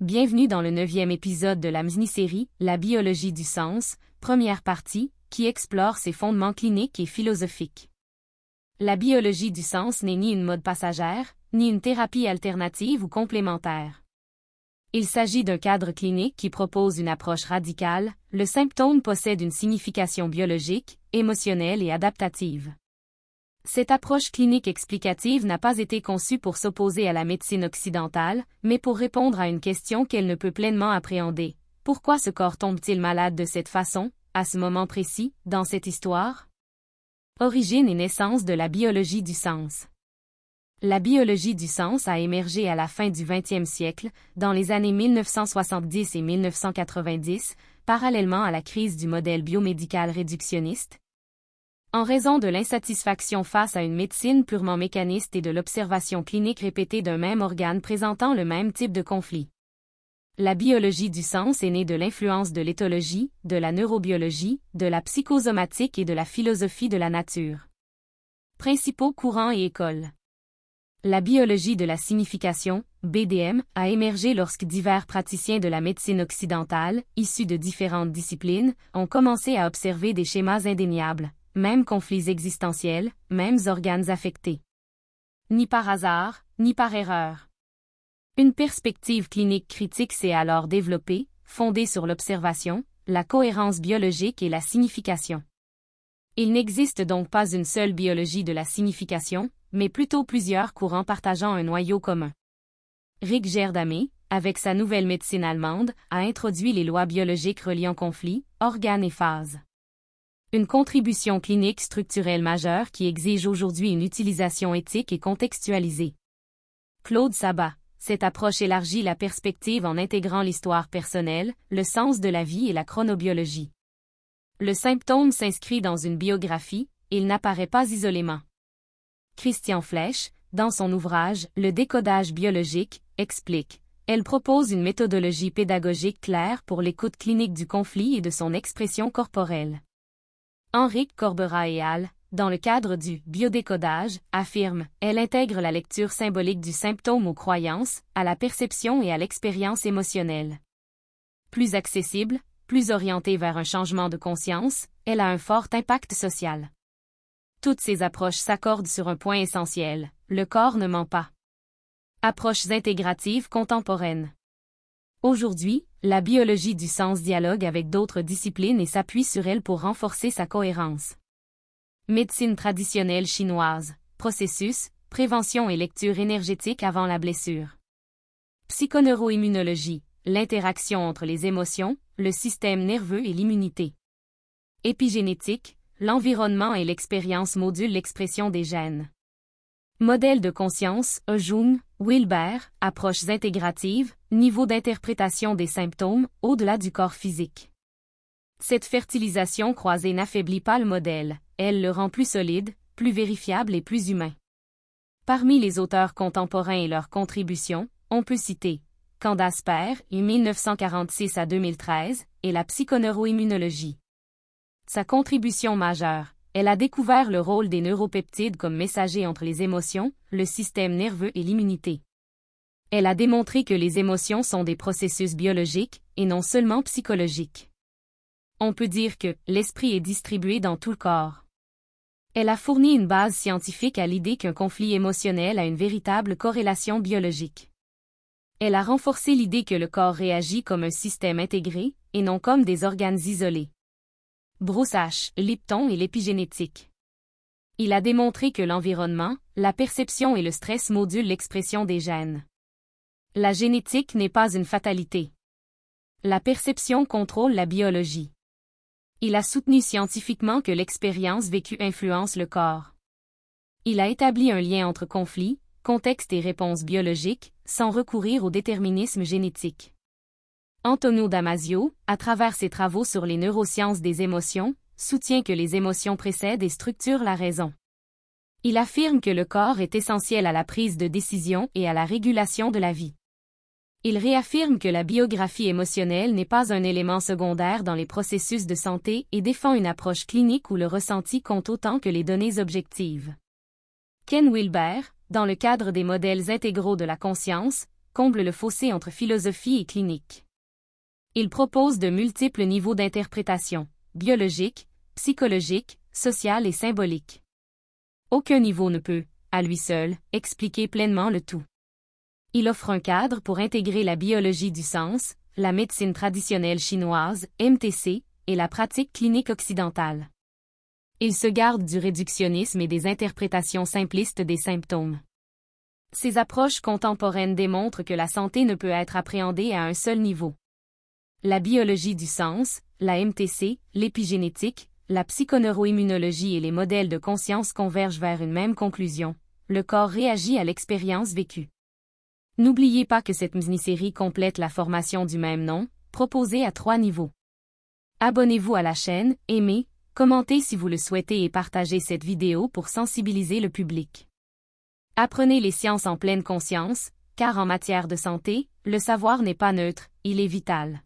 Bienvenue dans le 9e épisode de la mini-série « La biologie du sens », première partie, qui explore ses fondements cliniques et philosophiques. La biologie du sens n'est ni une mode passagère, ni une thérapie alternative ou complémentaire. Il s'agit d'un cadre clinique qui propose une approche radicale, le symptôme possède une signification biologique, émotionnelle et adaptative. Cette approche clinique explicative n'a pas été conçue pour s'opposer à la médecine occidentale, mais pour répondre à une question qu'elle ne peut pleinement appréhender. Pourquoi ce corps tombe-t-il malade de cette façon, à ce moment précis, dans cette histoire? Origine et naissance de la biologie du sens. La biologie du sens a émergé à la fin du XXe siècle, dans les années 1970 et 1990, parallèlement à la crise du modèle biomédical réductionniste. En raison de l'insatisfaction face à une médecine purement mécaniste et de l'observation clinique répétée d'un même organe présentant le même type de conflit. La biologie du sens est née de l'influence de l'éthologie, de la neurobiologie, de la psychosomatique et de la philosophie de la nature. Principaux courants et écoles. La biologie de la signification, BDM, a émergé lorsque divers praticiens de la médecine occidentale, issus de différentes disciplines, ont commencé à observer des schémas indéniables. Mêmes conflits existentiels, mêmes organes affectés. Ni par hasard, ni par erreur. Une perspective clinique critique s'est alors développée, fondée sur l'observation, la cohérence biologique et la signification. Il n'existe donc pas une seule biologie de la signification, mais plutôt plusieurs courants partageant un noyau commun. Rick Gerdamé, avec sa nouvelle médecine allemande, a introduit les lois biologiques reliant conflits, organes et phases. Une contribution clinique structurelle majeure qui exige aujourd'hui une utilisation éthique et contextualisée. Claude Sabat. Cette approche élargit la perspective en intégrant l'histoire personnelle, le sens de la vie et la chronobiologie. Le symptôme s'inscrit dans une biographie, il n'apparaît pas isolément. Christian Flech, dans son ouvrage « Le décodage biologique », explique. Elle propose une méthodologie pédagogique claire pour l'écoute clinique du conflit et de son expression corporelle. Henrique Corbera et al., dans le cadre du biodécodage, affirme « Elle intègre la lecture symbolique du symptôme aux croyances, à la perception et à l'expérience émotionnelle. Plus accessible, plus orientée vers un changement de conscience, elle a un fort impact social. » Toutes ces approches s'accordent sur un point essentiel, le corps ne ment pas. Approches intégratives contemporaines. Aujourd'hui, la biologie du sens dialogue avec d'autres disciplines et s'appuie sur elle pour renforcer sa cohérence. Médecine traditionnelle chinoise, processus, prévention et lecture énergétique avant la blessure. Psychoneuroimmunologie, l'interaction entre les émotions, le système nerveux et l'immunité. Épigénétique, l'environnement et l'expérience modulent l'expression des gènes. Modèle de conscience, Jung, Wilber, approches intégratives, niveau d'interprétation des symptômes, au-delà du corps physique. Cette fertilisation croisée n'affaiblit pas le modèle, elle le rend plus solide, plus vérifiable et plus humain. Parmi les auteurs contemporains et leurs contributions, on peut citer Candace Pert, 1946 à 2013, et la psychoneuroimmunologie. Sa contribution majeure. Elle a découvert le rôle des neuropeptides comme messagers entre les émotions, le système nerveux et l'immunité. Elle a démontré que les émotions sont des processus biologiques, et non seulement psychologiques. On peut dire que l'esprit est distribué dans tout le corps. Elle a fourni une base scientifique à l'idée qu'un conflit émotionnel a une véritable corrélation biologique. Elle a renforcé l'idée que le corps réagit comme un système intégré, et non comme des organes isolés. Bruce H. Lipton et l'épigénétique. Il a démontré que l'environnement, la perception et le stress modulent l'expression des gènes. La génétique n'est pas une fatalité. La perception contrôle la biologie. Il a soutenu scientifiquement que l'expérience vécue influence le corps. Il a établi un lien entre conflit, contexte et réponse biologique, sans recourir au déterminisme génétique. Antonio Damasio, à travers ses travaux sur les neurosciences des émotions, soutient que les émotions précèdent et structurent la raison. Il affirme que le corps est essentiel à la prise de décision et à la régulation de la vie. Il réaffirme que la biographie émotionnelle n'est pas un élément secondaire dans les processus de santé et défend une approche clinique où le ressenti compte autant que les données objectives. Ken Wilber, dans le cadre des modèles intégraux de la conscience, comble le fossé entre philosophie et clinique. Il propose de multiples niveaux d'interprétation, biologique, psychologique, social et symbolique. Aucun niveau ne peut, à lui seul, expliquer pleinement le tout. Il offre un cadre pour intégrer la biologie du sens, la médecine traditionnelle chinoise, MTC, et la pratique clinique occidentale. Il se garde du réductionnisme et des interprétations simplistes des symptômes. Ces approches contemporaines démontrent que la santé ne peut être appréhendée à un seul niveau. La biologie du sens, la MTC, l'épigénétique, la psychoneuroimmunologie et les modèles de conscience convergent vers une même conclusion. Le corps réagit à l'expérience vécue. N'oubliez pas que cette mini-série complète la formation du même nom, proposée à 3 niveaux. Abonnez-vous à la chaîne, aimez, commentez si vous le souhaitez et partagez cette vidéo pour sensibiliser le public. Apprenez les sciences en pleine conscience, car en matière de santé, le savoir n'est pas neutre, il est vital.